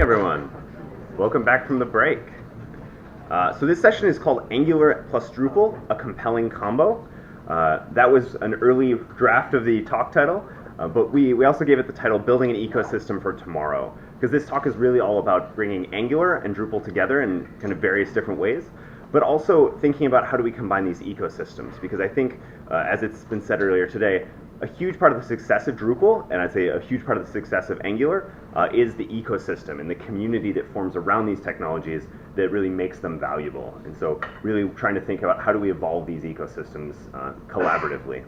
everyone. Welcome back from the break. So this session is called Angular plus Drupal, a compelling combo. That was an early draft of the talk title, but we also gave it the title Building an Ecosystem for Tomorrow, because this talk is really all about bringing Angular and Drupal together in kind of various different ways, but also thinking about how do we combine these ecosystems, because I think, as it's been said earlier today, a huge part of the success of Drupal, and I'd say a huge part of the success of Angular, is the ecosystem and the community that forms around these technologies that really makes them valuable. And so really trying to think about how do we evolve these ecosystems collaboratively.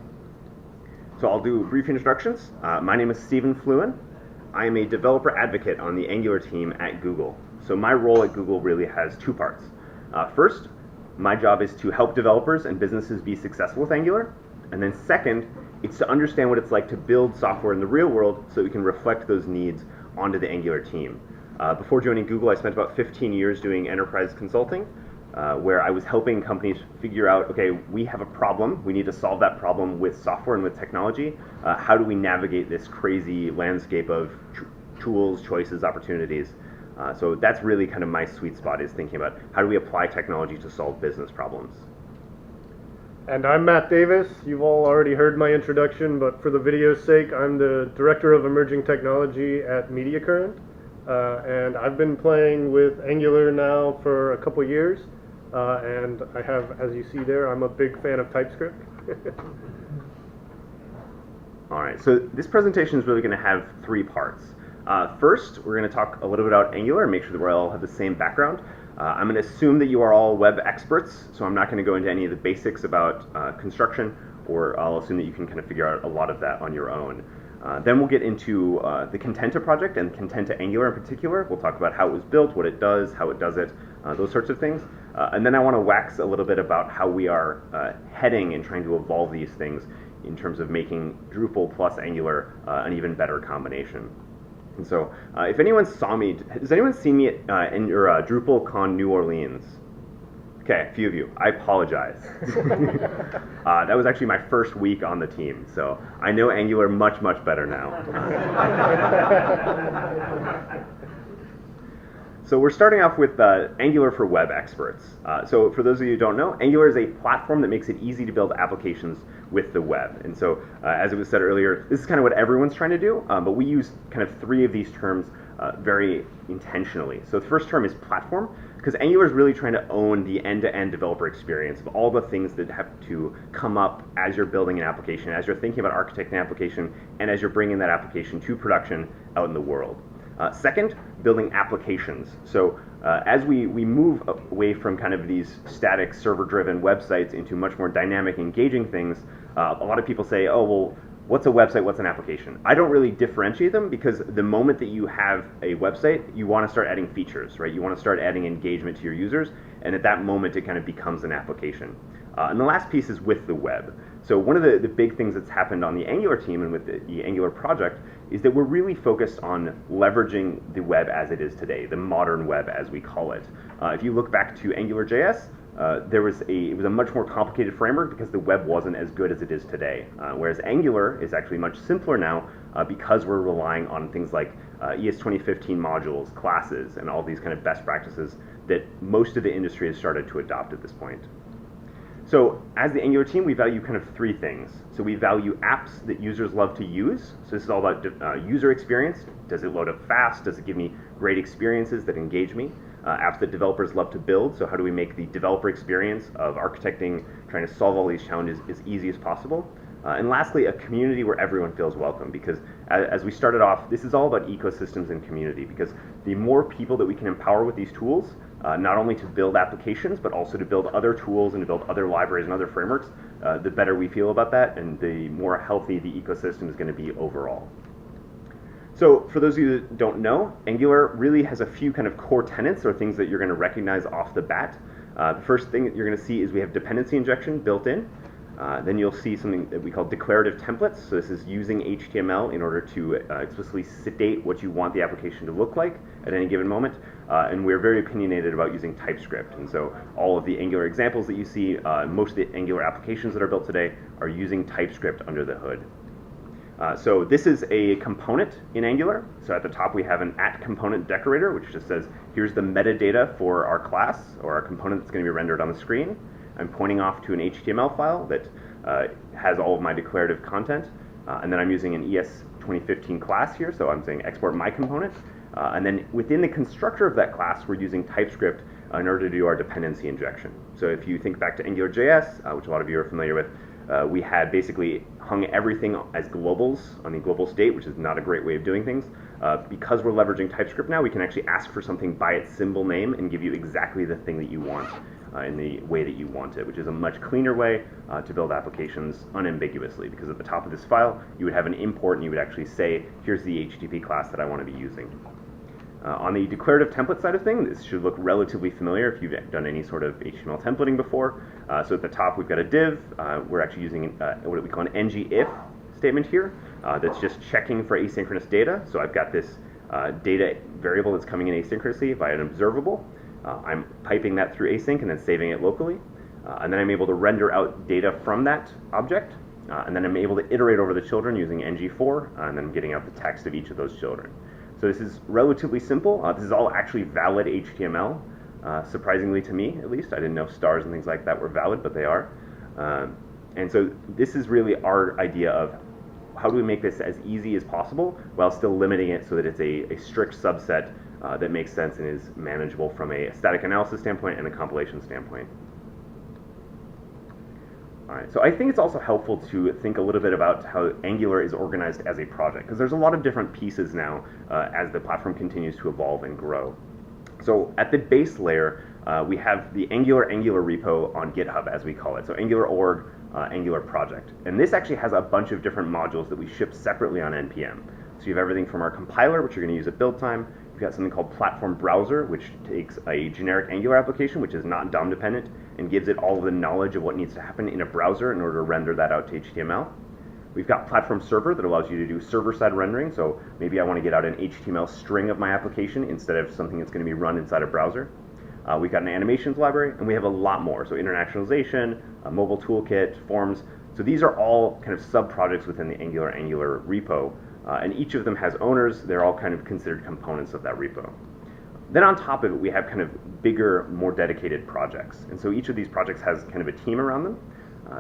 So I'll do brief introductions. My name is Stephen Fluin. I am a developer advocate on the Angular team at Google. So my role at Google really has two parts. First, my job is to help developers and businesses be successful with Angular. And then second, it's to understand what it's like to build software in the real world so we can reflect those needs onto the Angular team. Before joining Google, I spent about 15 years doing enterprise consulting, where I was helping companies figure out, okay, we have a problem, we need to solve that problem with software and with technology. How do we navigate this crazy landscape of tools, choices, opportunities? So that's really kind of my sweet spot, is thinking about how do we apply technology to solve business problems. And I'm Matt Davis. You've all already heard my introduction, but for the video's sake, I'm the Director of Emerging Technology at MediaCurrent. And I've been playing with Angular now for a couple years. And I have, as you see there, I'm a big fan of TypeScript. All right, so this presentation is really going to have three parts. First, we're going to talk a little bit about Angular and make sure that we all have the same background. I'm going to assume that you are all web experts, so I'm not going to go into any of the basics about construction, or I'll assume that you can kind of figure out a lot of that on your own. Then we'll get into the Contenta project and Contenta Angular in particular. We'll talk about how it was built, what it does, how it does it, those sorts of things. And then I want to wax a little bit about how we are heading and trying to evolve these things in terms of making Drupal plus Angular an even better combination. And so, if anyone saw me, has anyone seen me in your DrupalCon New Orleans? Okay, a few of you. I apologize. That was actually my first week on the team, so I know Angular much, much better now. So we're starting off with Angular for web experts. So for those of you who don't know, Angular is a platform that makes it easy to build applications with the web. And so as it was said earlier, this is kind of what everyone's trying to do, but we use kind of three of these terms very intentionally. So the first term is platform, because Angular is really trying to own the end-to-end developer experience of all the things that have to come up as you're building an application, as you're thinking about architecting an application, and as you're bringing that application to production out in the world. Second, building applications. So as we move away from kind of these static server-driven websites into much more dynamic, engaging things, a lot of people say, oh, well, what's a website, what's an application? I don't really differentiate them, because the moment that you have a website, you want to start adding features, right? You want to start adding engagement to your users, and at that moment it kind of becomes an application. And the last piece is with the web. So one of the big things that's happened on the Angular team and with the Angular project is that we're really focused on leveraging the web as it is today, the modern web as we call it. If you look back to AngularJS, it was a much more complicated framework because the web wasn't as good as it is today. Whereas Angular is actually much simpler now because we're relying on things like ES 2015 modules, classes, and all these kind of best practices that most of the industry has started to adopt at this point. So as the Angular team, we value kind of three things. So we value apps that users love to use. So this is all about user experience. Does it load up fast? Does it give me great experiences that engage me? Apps that developers love to build. So how do we make the developer experience of architecting, trying to solve all these challenges as easy as possible? And lastly, a community where everyone feels welcome, because as we started off, this is all about ecosystems and community, because the more people that we can empower with these tools, not only to build applications, but also to build other tools and to build other libraries and other frameworks, the better we feel about that, and the more healthy the ecosystem is going to be overall. So for those of you that don't know, Angular really has a few kind of core tenets or things that you're going to recognize off the bat. The first thing that you're going to see is we have dependency injection built in. Then you'll see something that we call declarative templates. So this is using HTML in order to explicitly state what you want the application to look like at any given moment. And we're very opinionated about using TypeScript. And so all of the Angular examples that you see, most of the Angular applications that are built today are using TypeScript under the hood. So this is a component in Angular. So at the top we have an @component decorator, which just says, here's the metadata for our class or our component that's going to be rendered on the screen. I'm pointing off to an HTML file that has all of my declarative content. And then I'm using an ES 2015 class here, so I'm saying export my component. And then within the constructor of that class, we're using TypeScript in order to do our dependency injection. So if you think back to AngularJS, which a lot of you are familiar with, we had basically hung everything as globals on the global state, which is not a great way of doing things. Because we're leveraging TypeScript now, we can actually ask for something by its symbol name and give you exactly the thing that you want in the way that you want it, which is a much cleaner way to build applications unambiguously, because at the top of this file, you would have an import and you would actually say, here's the HTTP class that I want to be using. On the declarative template side of things, this should look relatively familiar if you've done any sort of HTML templating before. So at the top, we've got a div. We're actually using what we call an ngIf statement here that's just checking for asynchronous data. So I've got this data variable that's coming in asynchronously via an observable. I'm piping that through async and then saving it locally. And then I'm able to render out data from that object. And then I'm able to iterate over the children using ng4, and then I'm getting out the text of each of those children. So this is relatively simple. This is all actually valid HTML, surprisingly to me, at least. I didn't know stars and things like that were valid, but they are. And so this is really our idea of how do we make this as easy as possible while still limiting it so that it's a strict subset that makes sense and is manageable from a static analysis standpoint and a compilation standpoint. All right, so I think it's also helpful to think a little bit about how Angular is organized as a project, because there's a lot of different pieces now as the platform continues to evolve and grow. So at the base layer, we have the Angular repo on GitHub, as we call it. So Angular org, Angular project. And this actually has a bunch of different modules that we ship separately on NPM. So you have everything from our compiler, which you're going to use at build time. We've got something called Platform Browser, which takes a generic Angular application, which is not DOM dependent, and gives it all of the knowledge of what needs to happen in a browser in order to render that out to HTML. We've got Platform Server that allows you to do server-side rendering, so maybe I want to get out an HTML string of my application instead of something that's going to be run inside a browser. We've got an animations library, and we have a lot more. So internationalization, a mobile toolkit, forms. So these are all kind of sub-projects within the Angular repo, and each of them has owners. They're all kind of considered components of that repo. Then on top of it, we have kind of bigger, more dedicated projects. And so each of these projects has kind of a team around them.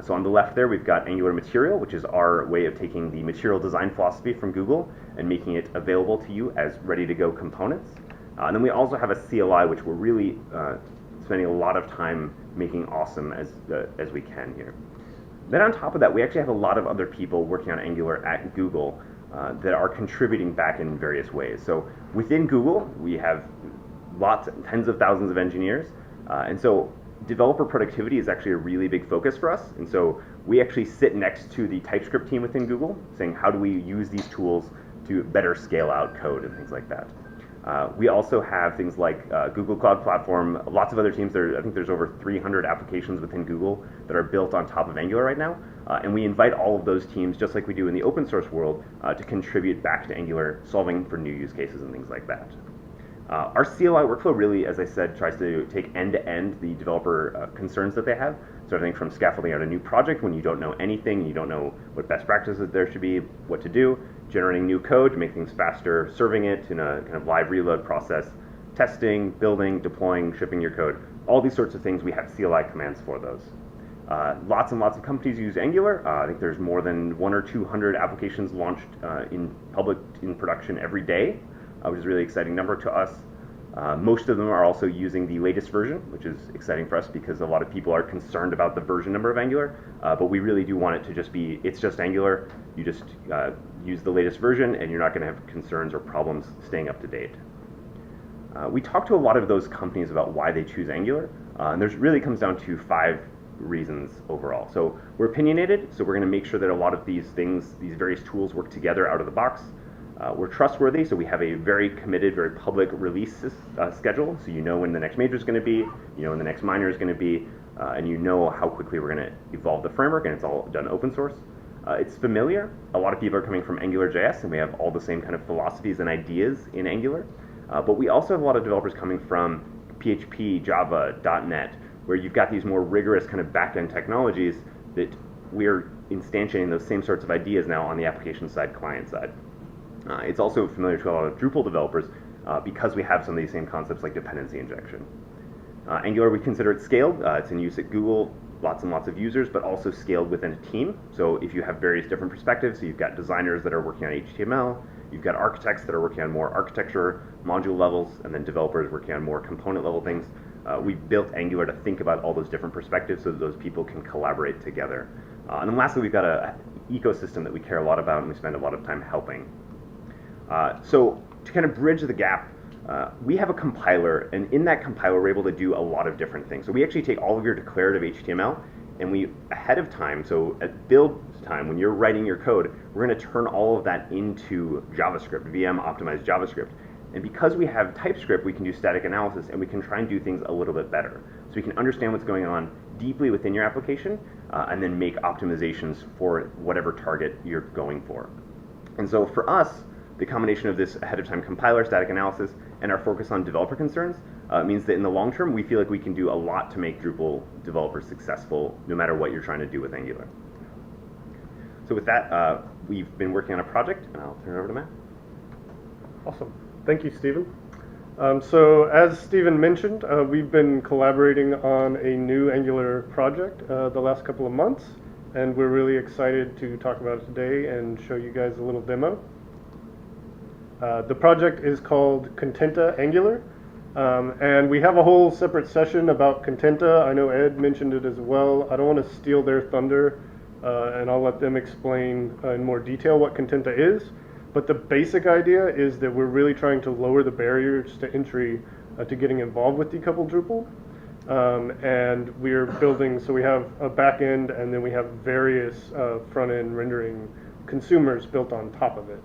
So on the left there, we've got Angular Material, which is our way of taking the material design philosophy from Google and making it available to you as ready-to-go components. And then we also have a CLI, which we're really spending a lot of time making awesome as we can here. Then on top of that, we actually have a lot of other people working on Angular at Google that are contributing back in various ways. So within Google, we have tens of thousands of engineers, and so developer productivity is actually a really big focus for us. And so we actually sit next to the TypeScript team within Google, saying how do we use these tools to better scale out code and things like that. We also have things like Google Cloud Platform, lots of other teams. I think there's over 300 applications within Google that are built on top of Angular right now. And we invite all of those teams, just like we do in the open source world, to contribute back to Angular, solving for new use cases and things like that. Our CLI workflow really, as I said, tries to take end-to-end the developer concerns that they have. So everything from scaffolding out a new project when you don't know anything, you don't know what best practices there should be, what to do, generating new code to make things faster, serving it in a kind of live reload process, testing, building, deploying, shipping your code, all these sorts of things. We have CLI commands for those. Lots and lots of companies use Angular. I think there's more than 100 or 200 applications launched in production every day, which is a really exciting number to us. Most of them are also using the latest version, which is exciting for us because a lot of people are concerned about the version number of Angular, but we really do want it to just be, it's just Angular. You just use the latest version and you're not going to have concerns or problems staying up to date. We talked to a lot of those companies about why they choose Angular, and there's really comes down to 5 reasons overall. So we're opinionated, so we're going to make sure that a lot of these things, these various tools work together out of the box. We're trustworthy, so we have a very committed, very public release schedule, so you know when the next major is going to be, you know when the next minor is going to be, and you know how quickly we're going to evolve the framework, and it's all done open source. It's familiar. A lot of people are coming from AngularJS, and we have all the same kind of philosophies and ideas in Angular, but we also have a lot of developers coming from PHP, Java, .NET, where you've got these more rigorous kind of back-end technologies that we're instantiating those same sorts of ideas now on the application side, client side. It's also familiar to a lot of Drupal developers because we have some of these same concepts like dependency injection. Angular, we consider it scaled. It's in use at Google, lots and lots of users, but also scaled within a team. So if you have various different perspectives, so you've got designers that are working on HTML, you've got architects that are working on more architecture module levels, and then developers working on more component level things. We've built Angular to think about all those different perspectives so that those people can collaborate together. And then lastly, we've got an ecosystem that we care a lot about and we spend a lot of time helping. So to kind of bridge the gap, we have a compiler, and in that compiler we're able to do a lot of different things. So we actually take all of your declarative HTML, and we, ahead of time, so at build time, when you're writing your code, we're going to turn all of that into JavaScript, VM optimized JavaScript. And because we have TypeScript, we can do static analysis, and we can try and do things a little bit better. So we can understand what's going on deeply within your application, and then make optimizations for whatever target you're going for. And so for us, the combination of this ahead of time compiler, static analysis, and our focus on developer concerns means that in the long term, we feel like we can do a lot to make Drupal developers successful, no matter what you're trying to do with Angular. So with that, we've been working on a project, and I'll turn it over to Matt. Awesome. Thank you, Stephen. So as Stephen mentioned, we've been collaborating on a new Angular project the last couple of months, and we're really excited to talk about it today and show you guys a little demo. The project is called Contenta Angular, and we have a whole separate session about Contenta. I know Ed mentioned it as well. I don't want to steal their thunder, and I'll let them explain in more detail what Contenta is. But the basic idea is that we're really trying to lower the barriers to entry to getting involved with Decoupled Drupal. And we're building, so we have a back end, and then we have various front end rendering consumers built on top of it.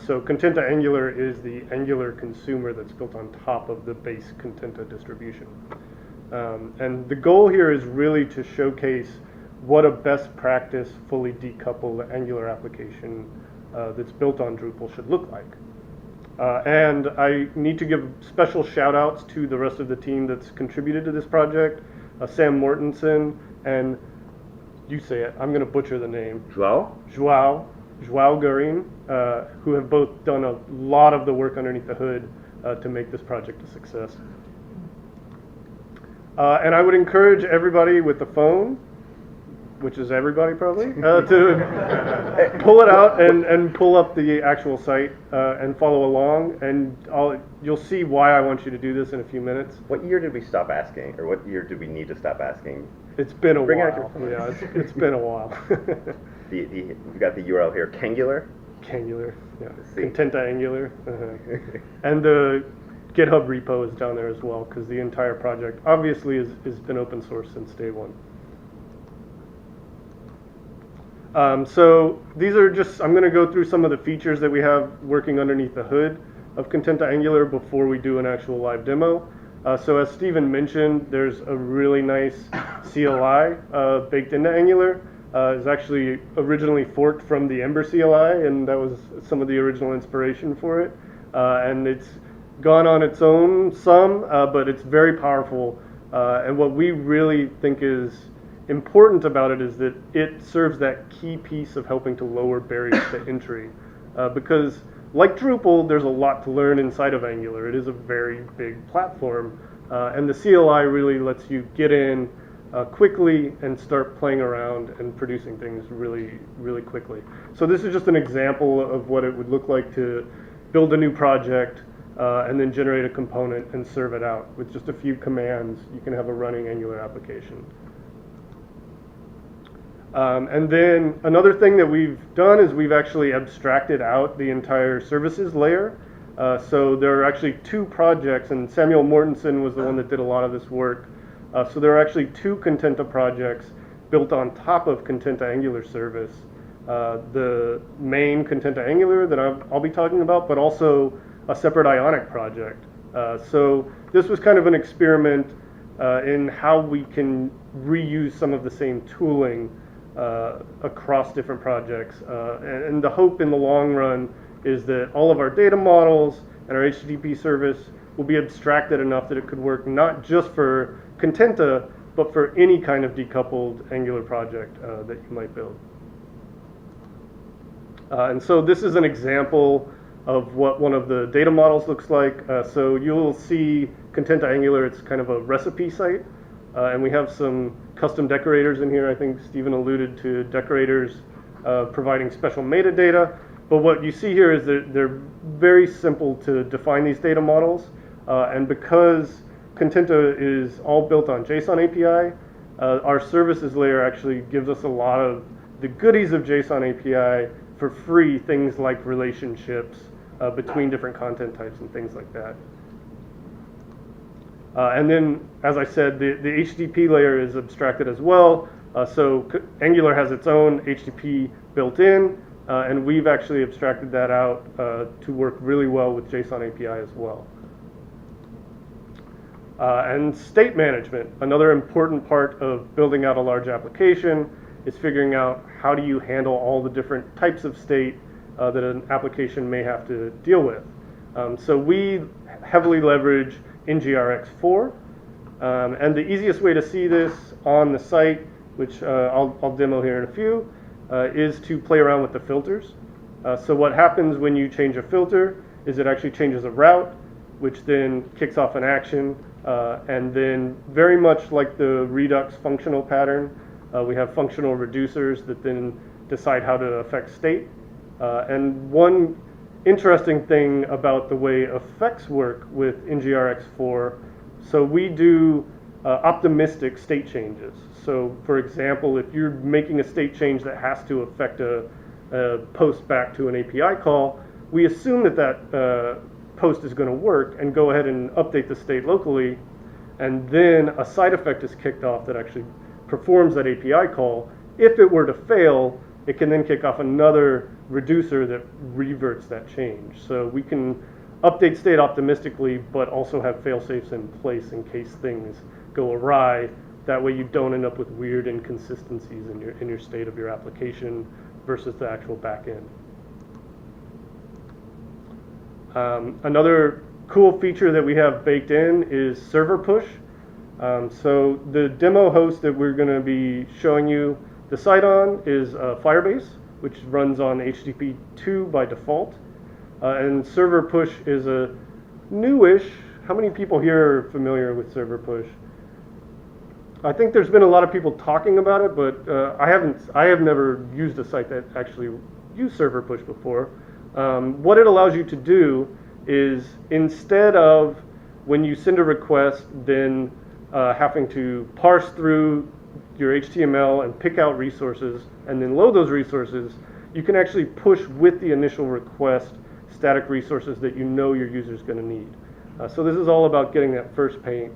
So Contenta Angular is the Angular consumer that's built on top of the base Contenta distribution. And the goal here is really to showcase what a best practice fully decoupled Angular application that's built on Drupal should look like. And I need to give special shout outs to the rest of the team that's contributed to this project, Sam Mortensen, and you say it, I'm going to butcher the name. Joao Gurin, who have both done a lot of the work underneath the hood to make this project a success. And I would encourage everybody with the phone, which is everybody probably, to pull it out and pull up the actual site and follow along, and you'll see why I want you to do this in a few minutes. What year did we stop asking, or what year did we need to stop asking? It's been a Bring while. out your phone. Yeah, it's been a while. We've got the URL here, Kangular. Kangular, yeah. Contenta Angular. And the GitHub repo is down there as well, because the entire project obviously has been open source since day one. So these are just, I'm going to go through some of the features that we have working underneath the hood of Contenta Angular before we do an actual live demo. So as Stephen mentioned, there's a really nice CLI baked into Angular. It's actually originally forked from the Ember CLI, and that was some of the original inspiration for it. And it's gone on its own some, but it's very powerful. And what we really think is important about it is that it serves that key piece of helping to lower barriers to entry. Because like Drupal, there's a lot to learn inside of Angular. It is a very big platform, and the CLI really lets you get in quickly and start playing around and producing things really, really quickly. So this is just an example of what it would look like to build a new project and then generate a component and serve it out. With just a few commands, you can have a running Angular application. And then another thing that we've done is we've actually abstracted out the entire services layer. So there are actually two projects, and Samuel Mortensen was the one that did a lot of this work. So there are actually two Contenta projects built on top of Contenta Angular service. The main Contenta Angular that I'll be talking about, but also a separate Ionic project. So this was kind of an experiment in how we can reuse some of the same tooling across different projects. And the hope in the long run is that all of our data models and our HTTP service will be abstracted enough that it could work not just for Contenta, but for any kind of decoupled Angular project that you might build. And so this is an example of what one of the data models looks like. So you'll see Contenta Angular, it's kind of a recipe site. And we have some custom decorators in here. I think Stephen alluded to decorators providing special metadata. But what you see here is that they're very simple to define these data models. And because Contenta is all built on JSON API, our services layer actually gives us a lot of the goodies of JSON API for free, things like relationships between different content types and things like that. And then, as I said, the HTTP layer is abstracted as well. So Angular has its own HTTP built in, and we've actually abstracted that out to work really well with JSON API as well. And state management, another important part of building out a large application is figuring out how do you handle all the different types of state that an application may have to deal with. So we heavily leverage NGRX4, and the easiest way to see this on the site, which I'll demo here in a few, is to play around with the filters. So what happens when you change a filter is it actually changes a route, which then kicks off an action, and then very much like the Redux functional pattern, we have functional reducers that then decide how to affect state. And one interesting thing about the way effects work with NGRX4, so we do optimistic state changes. So for example, if you're making a state change that has to affect a post back to an API call, we assume that that post is going to work and go ahead and update the state locally, and then a side effect is kicked off that actually performs that API call. If it were to fail, it can then kick off another reducer that reverts that change. So we can update state optimistically, but also have fail-safes in place in case things go awry. That way you don't end up with weird inconsistencies in your state of your application versus the actual backend. Another cool feature that we have baked in is server push. So the demo host that we're going to be showing you the site on is Firebase, which runs on HTTP 2 by default. And server push is a newish. How many people here are familiar with server push? I think there's been a lot of people talking about it, but I have never used a site that actually used server push before. What it allows you to do is, instead of when you send a request, then having to parse through your HTML and pick out resources and then load those resources, you can actually push with the initial request static resources that you know your user is going to need. So this is all about getting that first paint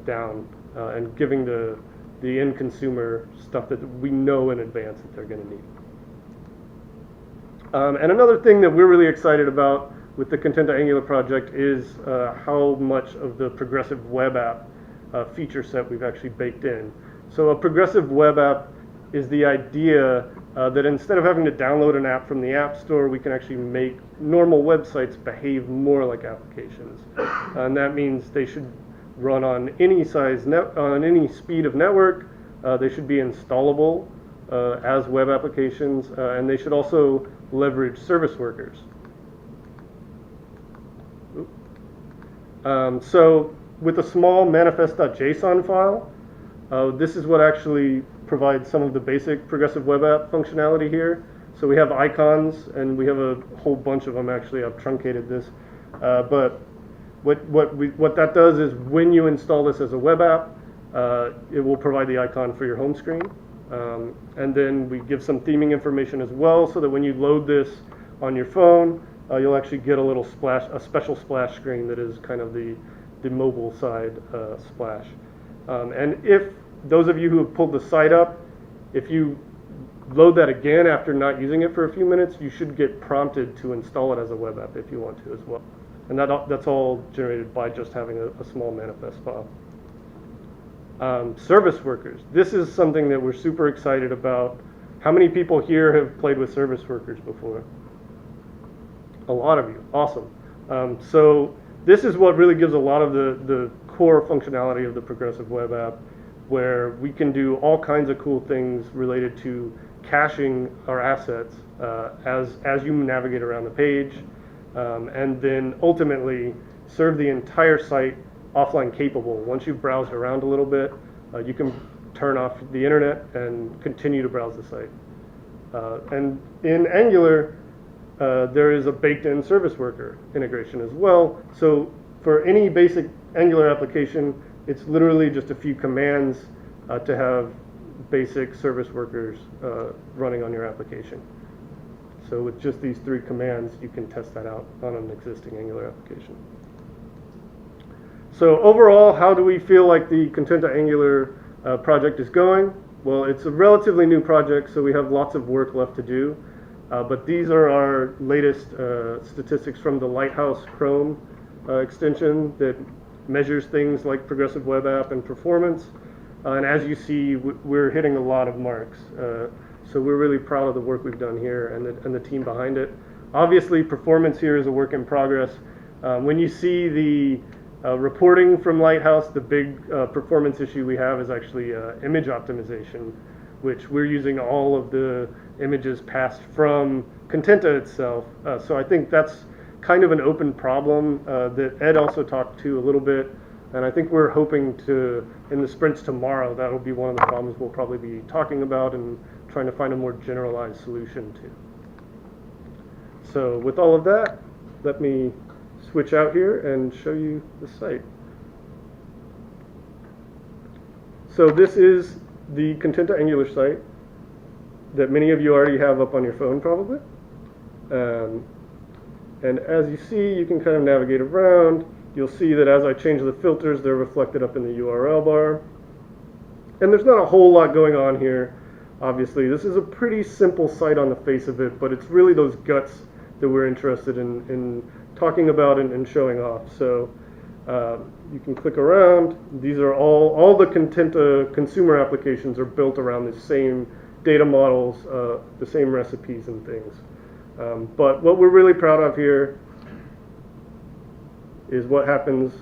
down and giving the end consumer stuff that we know in advance that they're going to need. And another thing that we're really excited about with the Contenta Angular project is how much of the progressive web app feature set we've actually baked in. So a progressive web app is the idea that instead of having to download an app from the App Store, we can actually make normal websites behave more like applications. And that means they should run on any size, on any speed of network. They should be installable as web applications, and they should also leverage service workers. So with a small manifest.json file, this is what actually provides some of the basic progressive web app functionality here. So we have icons, and we have a whole bunch of them. Actually, I've truncated this. But what that does is when you install this as a web app, it will provide the icon for your home screen. And then we give some theming information as well, so that when you load this on your phone, you'll actually get a special splash screen that is kind of the mobile side splash. And if those of you who have pulled the site up, if you load that again after not using it for a few minutes, you should get prompted to install it as a web app if you want to as well. And that's all generated by just having a small manifest file. Service workers. This is something that we're super excited about. How many people here have played with service workers before? A lot of you. Awesome. So this is what really gives a lot of the core functionality of the progressive web app, where we can do all kinds of cool things related to caching our assets as you navigate around the page, and then ultimately serve the entire site offline capable. Once you've browsed around a little bit, you can turn off the internet and continue to browse the site. And in Angular, there is a baked-in service worker integration as well. So for any basic Angular application, it's literally just a few commands to have basic service workers running on your application. So with just these 3 commands, you can test that out on an existing Angular application. So overall, how do we feel like the Contenta Angular project is going? Well, it's a relatively new project, so we have lots of work left to do. But these are our latest statistics from the Lighthouse Chrome extension that measures things like progressive web app and performance. And as you see, we're hitting a lot of marks. So we're really proud of the work we've done here and the team behind it. Obviously, performance here is a work in progress. When you see the reporting from Lighthouse, the big performance issue we have is actually image optimization, which we're using all of the images passed from Contenta itself. So I think that's kind of an open problem that Ed also talked to a little bit. And I think we're hoping to, in the sprints tomorrow, that'll be one of the problems we'll probably be talking about and trying to find a more generalized solution to. So with all of that, let me switch out here and show you the site. So this is the Contenta Angular site that many of you already have up on your phone probably. And as you see, you can kind of navigate around. You'll see that as I change the filters, they're reflected up in the URL bar. And there's not a whole lot going on here. Obviously, this is a pretty simple site on the face of it, but it's really those guts that we're interested in talking about and showing off. So you can click around. These are all the Contenta consumer applications are built around the same data models, the same recipes and things. But what we're really proud of here is what happens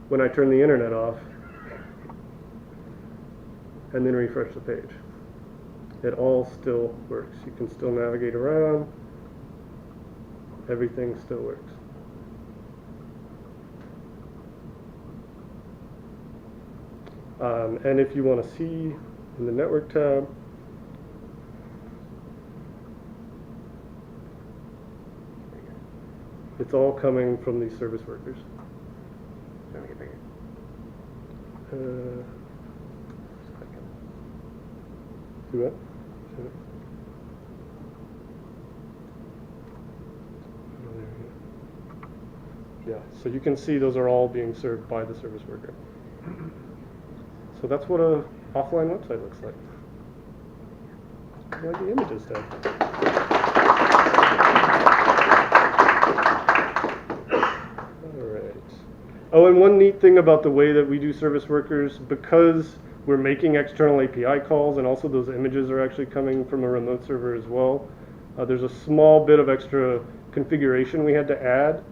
when I turn the internet off and then refresh the page. It all still works. You can still navigate around. Everything still works. And if you want to see in the network tab, it's all coming from these service workers. Do what? Yeah, so you can see those are all being served by the service worker. So that's what a offline website looks like. Like the images tab. Oh, and one neat thing about the way that we do service workers, because we're making external API calls and also those images are actually coming from a remote server as well, there's a small bit of extra configuration we had to add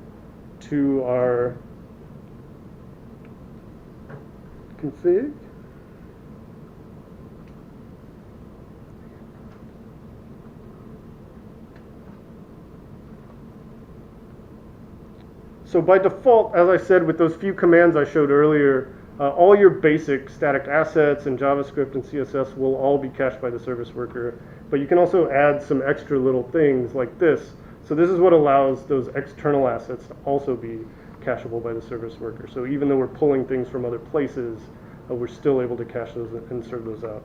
to our config. So by default, as I said, with those few commands I showed earlier, all your basic static assets and JavaScript and CSS will all be cached by the service worker. But you can also add some extra little things like this. So this is what allows those external assets to also be cacheable by the service worker. So even though we're pulling things from other places, we're still able to cache those and serve those out.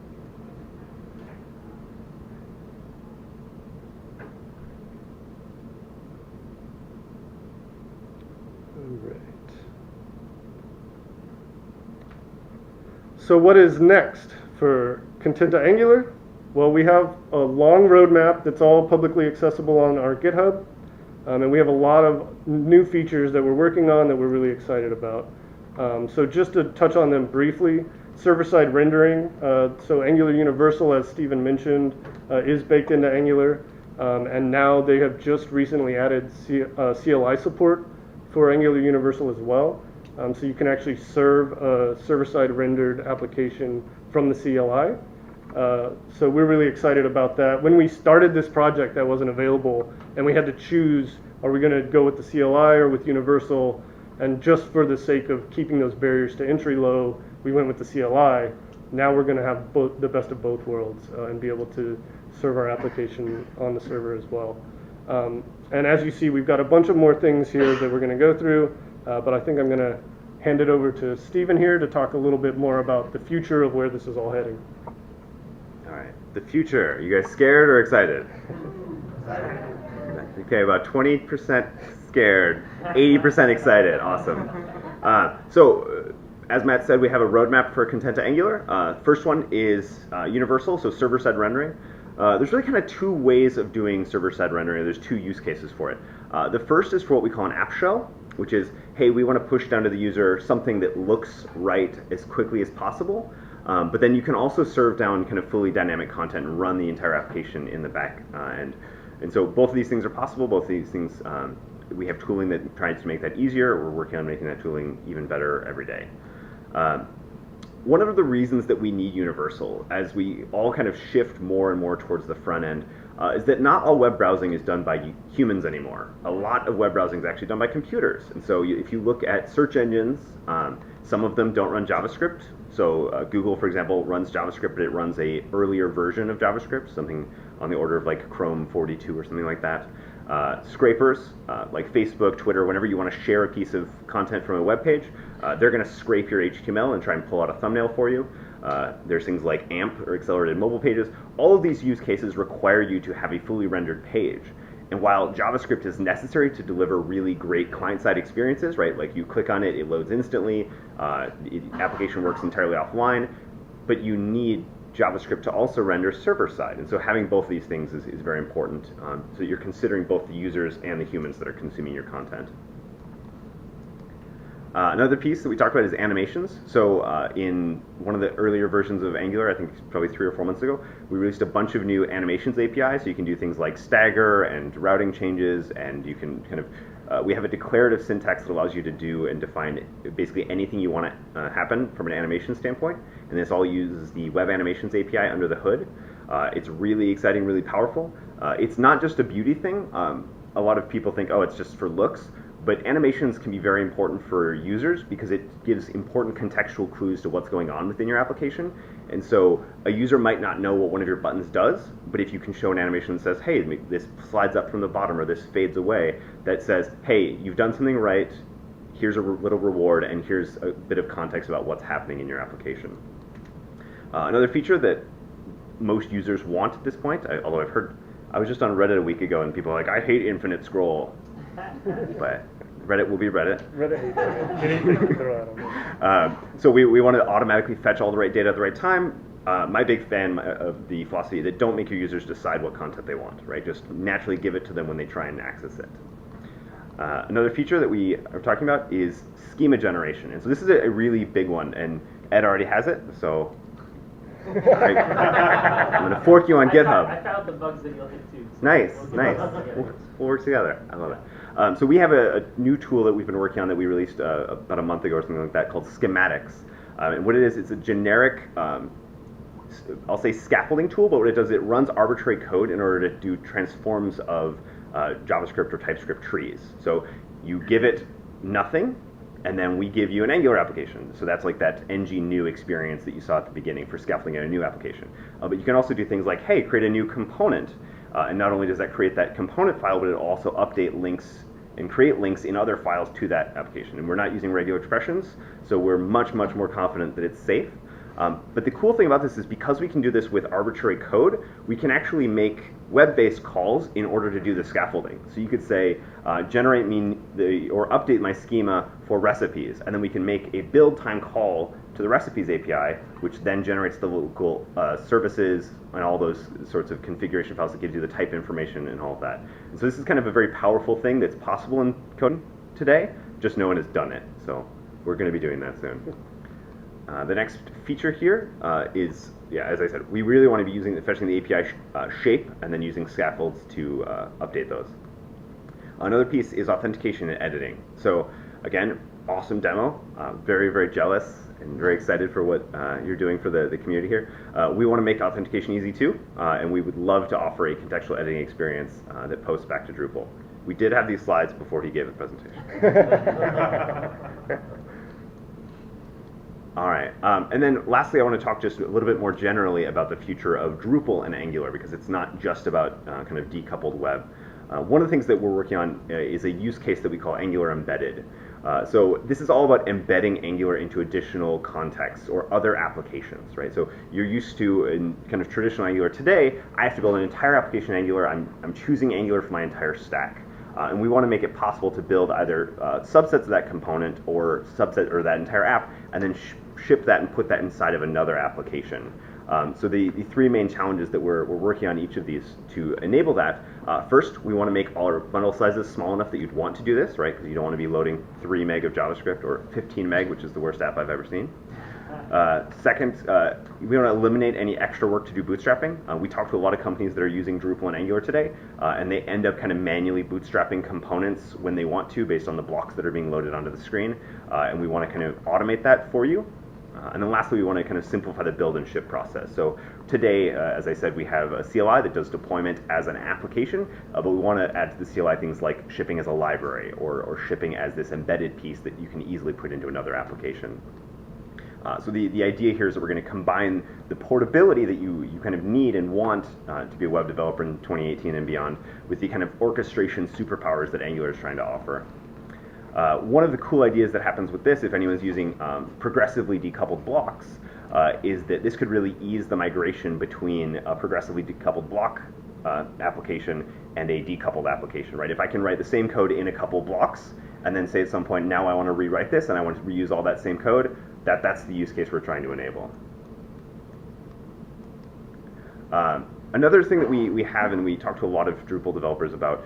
So what is next for Contenta Angular? Well, we have a long roadmap that's all publicly accessible on our GitHub. And we have a lot of new features that we're working on that we're really excited about. So just to touch on them briefly, server-side rendering. So Angular Universal, as Stephen mentioned, is baked into Angular. And now they have just recently added CLI support for Angular Universal as well. So you can actually serve a server-side rendered application from the CLI. So we're really excited about that. When we started this project, that wasn't available, and we had to choose, are we going to go with the CLI or with Universal? And just for the sake of keeping those barriers to entry low, we went with the CLI. Now we're going to have the best of both worlds and be able to serve our application on the server as well. And as you see, we've got a bunch of more things here that we're going to go through, but I think I'm going to hand it over to Stephen here to talk a little bit more about the future of where this is all heading. All right, the future. You guys scared or excited? Okay, about 20% scared, 80% excited. Awesome. As Matt said, we have a roadmap for Contenta Angular. First one is universal, so server-side rendering. There's really kind of two ways of doing server-side rendering. There's two use cases for it. The first is for what we call an app shell, which is, hey, we want to push down to the user something that looks right as quickly as possible. But then you can also serve down kind of fully dynamic content and run the entire application in the back end. And so both of these things are possible. Both of these things, we have tooling that tries to make that easier. We're working on making that tooling even better every day. One of the reasons that we need universal, as we all kind of shift more and more towards the front end, is that not all web browsing is done by humans anymore. A lot of web browsing is actually done by computers. And so if you look at search engines, some of them don't run JavaScript. So Google, for example, runs JavaScript, but it runs a earlier version of JavaScript, something on the order of like Chrome 42 or something like that. Scrapers, like Facebook, Twitter, whenever you want to share a piece of content from a web page, they're going to scrape your HTML and try and pull out a thumbnail for you. There's things like AMP, or accelerated mobile pages. All of these use cases require you to have a fully rendered page. And while JavaScript is necessary to deliver really great client-side experiences, right? Like you click on it, it loads instantly, the application works entirely offline, but you need JavaScript to also render server-side. And so having both of these things is very important, so that you're considering both the users and the humans that are consuming your content. Another piece that we talked about is animations. So in one of the earlier versions of Angular, I think probably 3 or 4 months ago, we released a bunch of new animations APIs. So you can do things like stagger and routing changes, and you can kind of, we have a declarative syntax that allows you to do and define basically anything you want to happen from an animation standpoint. And this all uses the Web Animations API under the hood. It's really exciting, really powerful. It's not just a beauty thing. A lot of people think, oh, it's just for looks. But animations can be very important for users because it gives important contextual clues to what's going on within your application. And so a user might not know what one of your buttons does, but if you can show an animation that says, hey, this slides up from the bottom or this fades away, that says, hey, you've done something right, here's a little reward, and here's a bit of context about what's happening in your application. Another feature that most users want at this point, although I was just on Reddit a week ago and people are like, I hate infinite scroll. But Reddit will be Reddit. So we want to automatically fetch all the right data at the right time. My big fan of the philosophy that don't make your users decide what content they want, right? Just naturally give it to them when they try and access it. Another feature that we are talking about is schema generation. And so this is a really big one, and Ed already has it, so I'm going to fork you on GitHub. I found the bugs that you'll hit too. So nice. We'll work together. I love it. So we have a new tool that we've been working on that we released about a month ago or something like that called schematics. And what it is, it's a generic, I'll say scaffolding tool, but what it does, it runs arbitrary code in order to do transforms of JavaScript or TypeScript trees. So you give it nothing, and then we give you an Angular application. So that's like that ng new experience that you saw at the beginning for scaffolding in a new application. But you can also do things like, hey, create a new component. And not only does that create that component file, but it'll also update links and create links in other files to that application. And we're not using regular expressions, so we're much, much more confident that it's safe. But the cool thing about this is because we can do this with arbitrary code, we can actually make web-based calls in order to do the scaffolding. So you could say, generate me or update my schema for recipes, and then we can make a build time call to the recipes API, which then generates the local services and all those sorts of configuration files that gives you the type information and all of that. And so this is kind of a very powerful thing that's possible in coding today, just no one has done it. So we're going to be doing that soon. The next feature here is, as I said, we really want to be fetching the API shape and then using scaffolds to update those. Another piece is authentication and editing. So again, awesome demo. Very, very jealous. and very excited for what you're doing for the community here. We want to make authentication easy too, and we would love to offer a contextual editing experience that posts back to Drupal. We did have these slides before he gave the presentation. All right, and then lastly, I want to talk just a little bit more generally about the future of Drupal and Angular, because it's not just about kind of decoupled web. One of the things that we're working on is a use case that we call Angular Embedded. So this is all about embedding Angular into additional contexts or other applications, right? So you're used to, in kind of traditional Angular today, I have to build an entire application in Angular. I'm choosing Angular for my entire stack. And we want to make it possible to build either subsets of that component or that entire app, and then ship that and put that inside of another application. So the three main challenges that we're working on each of these to enable that. First, we want to make all our bundle sizes small enough that you'd want to do this, right? Because you don't want to be loading 3 meg of JavaScript or 15 meg, which is the worst app I've ever seen. Second, we want to eliminate any extra work to do bootstrapping. We talk to a lot of companies that are using Drupal and Angular today, and they end up kind of manually bootstrapping components when they want to based on the blocks that are being loaded onto the screen, and we want to kind of automate that for you. And then lastly, we want to kind of simplify the build and ship process. So today, as I said, we have a CLI that does deployment as an application, but we want to add to the CLI things like shipping as a library or shipping as this embedded piece that you can easily put into another application. So the idea here is that we're going to combine the portability that you kind of need and want to be a web developer in 2018 and beyond with the kind of orchestration superpowers that Angular is trying to offer. One of the cool ideas that happens with this, if anyone's using progressively decoupled blocks, is that this could really ease the migration between a progressively decoupled block application and a decoupled application, right? If I can write the same code in a couple blocks and then say at some point, now I want to rewrite this and I want to reuse all that same code, that's the use case we're trying to enable. Another thing that we have and we talk to a lot of Drupal developers about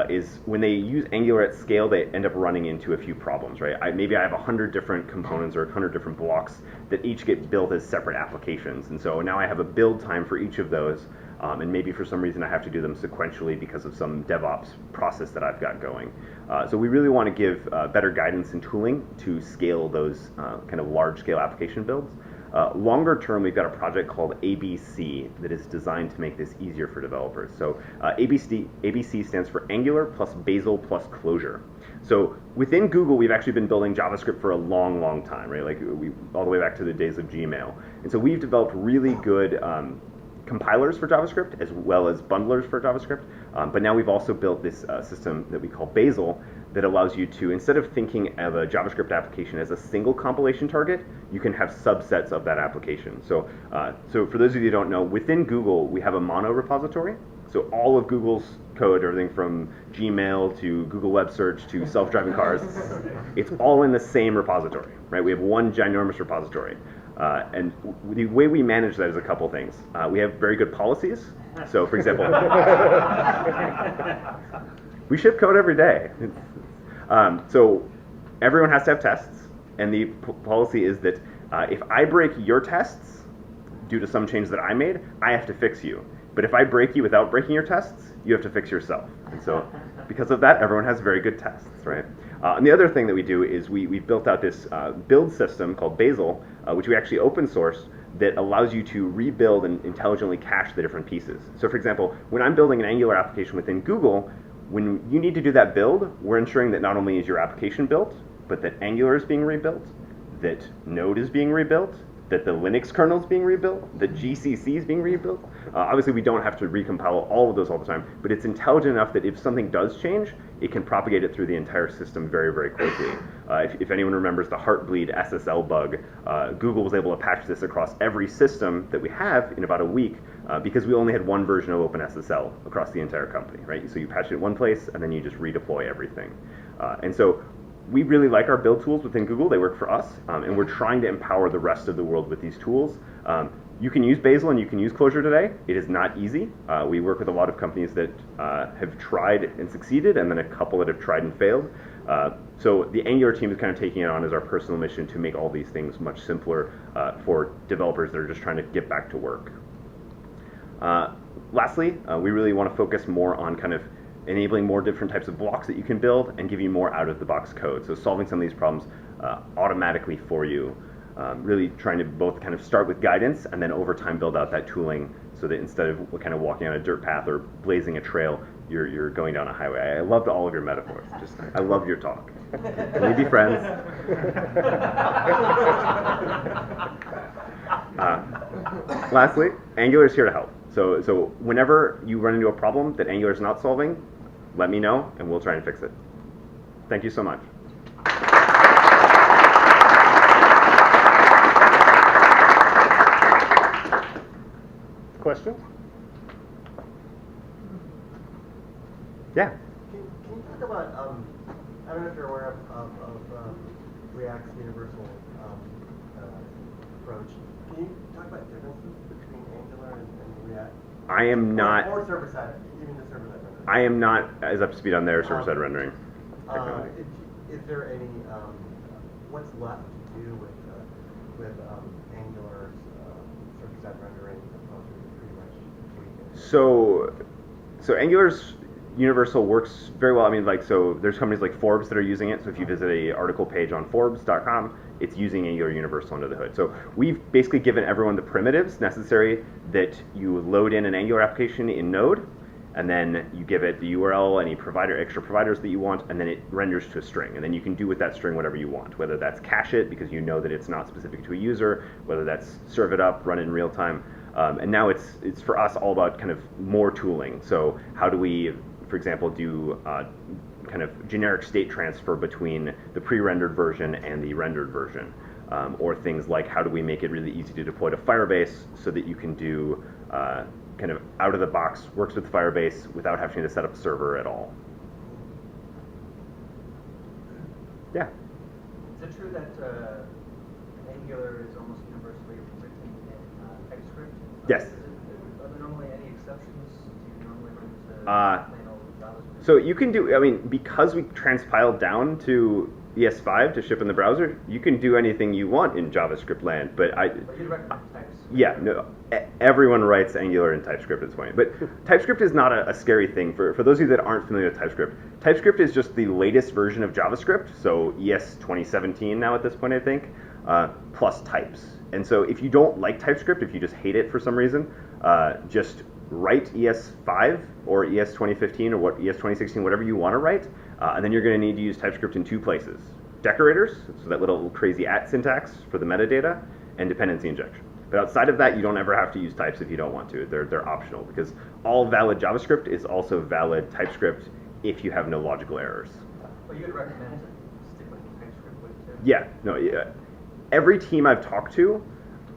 is when they use Angular at scale, they end up running into a few problems, right? Maybe I have 100 different components or 100 different blocks that each get built as separate applications. And so now I have a build time for each of those, and maybe for some reason I have to do them sequentially because of some DevOps process that I've got going. So we really want to give better guidance and tooling to scale those kind of large-scale application builds. Longer term, we've got a project called ABC that is designed to make this easier for developers. So ABC stands for Angular plus Bazel plus Closure. So within Google, we've actually been building JavaScript for a long, long time, right? Like all the way back to the days of Gmail. And so we've developed really good compilers for JavaScript as well as bundlers for JavaScript. But now we've also built this system that we call Bazel that allows you to, instead of thinking of a JavaScript application as a single compilation target, you can have subsets of that application. So for those of you who don't know, within Google, we have a mono repository. So all of Google's code, everything from Gmail to Google Web Search to self-driving cars, it's all in the same repository, right? We have one ginormous repository. And the way we manage that is a couple things. We have very good policies. So for example, we ship code every day. So everyone has to have tests, and the policy is that if I break your tests due to some change that I made, I have to fix you. But if I break you without breaking your tests, you have to fix yourself. And so because of that, everyone has very good tests, right? And the other thing that we do is we've built out this build system called Bazel, which we actually open source, that allows you to rebuild and intelligently cache the different pieces. So for example, when I'm building an Angular application within Google, when you need to do that build, we're ensuring that not only is your application built, but that Angular is being rebuilt, that Node is being rebuilt, that the Linux kernel is being rebuilt, that GCC is being rebuilt. Obviously, we don't have to recompile all of those all the time, but it's intelligent enough that if something does change, it can propagate it through the entire system very, very quickly. If anyone remembers the Heartbleed SSL bug, Google was able to patch this across every system that we have in about a week because we only had one version of OpenSSL across the entire company, right? So you patch it in one place, and then you just redeploy everything. And so we really like our build tools within Google. They work for us, and we're trying to empower the rest of the world with these tools. You can use Bazel and you can use Closure today. It is not easy. We work with a lot of companies that have tried and succeeded, and then a couple that have tried and failed. So the Angular team is kind of taking it on as our personal mission to make all these things much simpler for developers that are just trying to get back to work. Lastly, we really want to focus more on kind of enabling more different types of blocks that you can build and give you more out-of-the-box code. So solving some of these problems automatically for you. really trying to both kind of start with guidance and then over time build out that tooling so that instead of kind of walking on a dirt path or blazing a trail, you're going down a highway. I loved all of your metaphors. I loved your talk. Can we be friends? Lastly, Angular is here to help. So whenever you run into a problem that Angular is not solving, let me know and we'll try and fix it. Thank you so much. Questions? Yeah. Can you talk about, I don't know if you're aware of React's universal approach. Can you talk about differences between Angular and React? I am not. Or server-side, even the server-side rendering. I am not as up to speed on their server-side rendering. Is there any, what's left to do with Angular's server-side rendering approach? Pretty much tweaked it? So Angular's universal works very well. I mean, so there's companies like Forbes that are using it. So if you visit a article page on Forbes.com, it's using Angular Universal under the hood. So we've basically given everyone the primitives necessary that you load in an Angular application in Node, and then you give it the URL, any extra providers that you want, and then it renders to a string. And then you can do with that string whatever you want, whether that's cache it because you know that it's not specific to a user, whether that's serve it up, run it in real time. And now it's for us all about kind of more tooling. So how do we, for example, do kind of generic state transfer between the pre-rendered version and the rendered version? Or things like how do we make it really easy to deploy to Firebase so that you can do kind of out of the box, works with Firebase without having to set up a server at all. Yeah? Is it true that Angular is almost universally written in TypeScript? Yes. Are there normally any exceptions? Do you normally run into plain old JavaScript? So you can do, I mean, because we transpiled down to ES5 to ship in the browser, you can do anything you want in JavaScript land, but you'd recommend types? Yeah, no, everyone writes Angular in TypeScript at this point. But TypeScript is not a scary thing. For those of you that aren't familiar with TypeScript, TypeScript is just the latest version of JavaScript, so ES 2017 now at this point, I think, plus types. And so if you don't like TypeScript, if you just hate it for some reason, just write ES5 or ES 2015 or what ES 2016, whatever you want to write, and then you're going to need to use TypeScript in two places. Decorators, so that little crazy @ syntax for the metadata, and dependency injection. But outside of that, you don't ever have to use types if you don't want to. They're optional, because all valid JavaScript is also valid TypeScript if you have no logical errors. Well, you'd recommend to stick with TypeScript with too? Yeah, no, yeah. Every team I've talked to,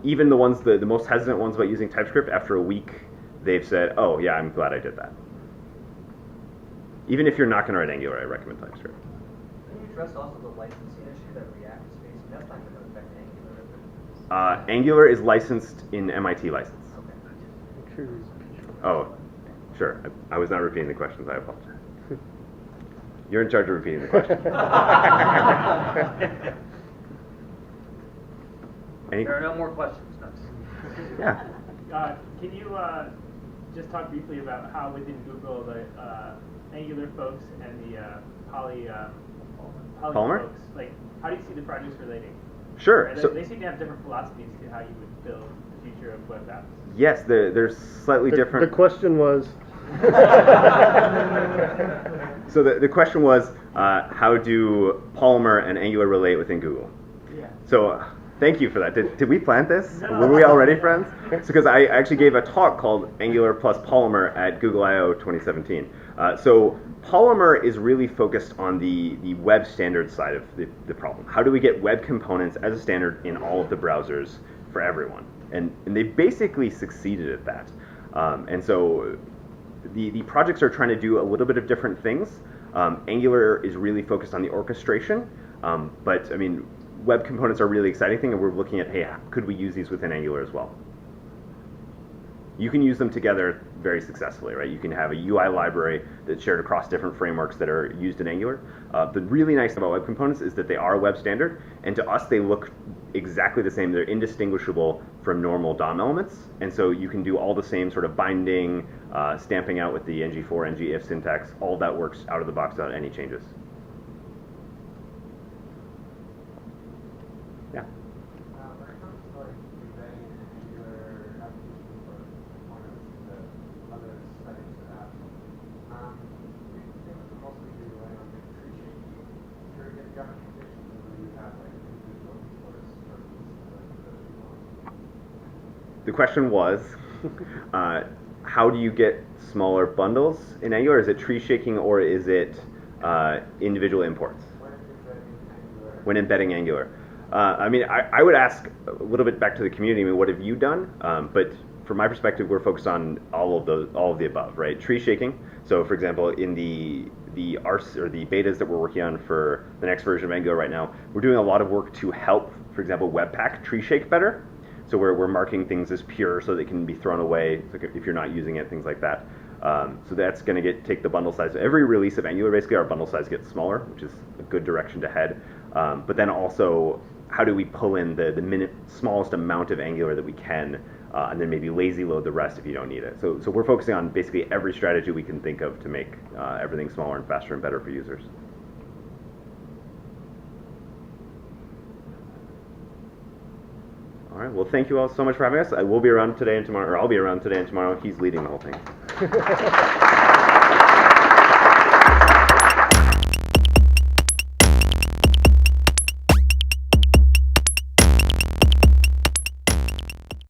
even the ones, the most hesitant ones about using TypeScript, after a week, they've said, oh yeah, I'm glad I did that. Even if you're not going to write Angular, I recommend TypeScript. Can you address also the licensing issue that React is facing? That's not going to affect Angular, is it? Angular is licensed in MIT license. Okay. Oh, sure. I was not repeating the questions. I apologize. You're in charge of repeating the questions. There are no more questions. Yeah. Can you just talk briefly about how within Google the Angular folks and the Poly Polymer? folks, like, how do you see the projects relating? Sure. They, So, they seem to have different philosophies to how you would build the future of web apps. yes, they're slightly different. The question was, So the question was, how do Polymer and Angular relate within Google? Yeah. So thank you for that. Did we plan this? Were we already friends? Because I actually gave a talk called Angular plus Polymer at Google I/O 2017. So Polymer is really focused on the web standard side of the problem. How do we get web components as a standard in all of the browsers for everyone? And they basically succeeded at that. And so the projects are trying to do a little bit of different things. Angular is really focused on the orchestration, but I mean, web components are a really exciting thing, and we're looking at, hey, could we use these within Angular as well? You can use them together very successfully, right? You can have a UI library that's shared across different frameworks that are used in Angular. The really nice thing about web components is that they are a web standard, and to us they look exactly the same. They're indistinguishable from normal DOM elements, and so you can do all the same sort of binding, stamping out with the ng-for, ng-if syntax. All that works out of the box without any changes. the question was, how do you get smaller bundles in Angular? Is it tree shaking or is it individual imports? When embedding Angular. I mean, I would ask a little bit back to the community. I mean, what have you done? But from my perspective, we're focused on all of the above, right? Tree shaking. So, for example, in the ARS or the betas that we're working on for the next version of Angular right now, we're doing a lot of work to help, for example, Webpack tree shake better. So we're marking things as pure so they can be thrown away if you're not using it, things like that. So that's going to take the bundle size. So every release of Angular, basically, our bundle size gets smaller, which is a good direction to head. But then also, how do we pull in the smallest amount of Angular that we can, and then maybe lazy load the rest if you don't need it. So we're focusing on basically every strategy we can think of to make everything smaller and faster and better for users. All right, well, thank you all so much for having us. I will be around today and tomorrow, or I'll be around today and tomorrow. He's leading the whole thing.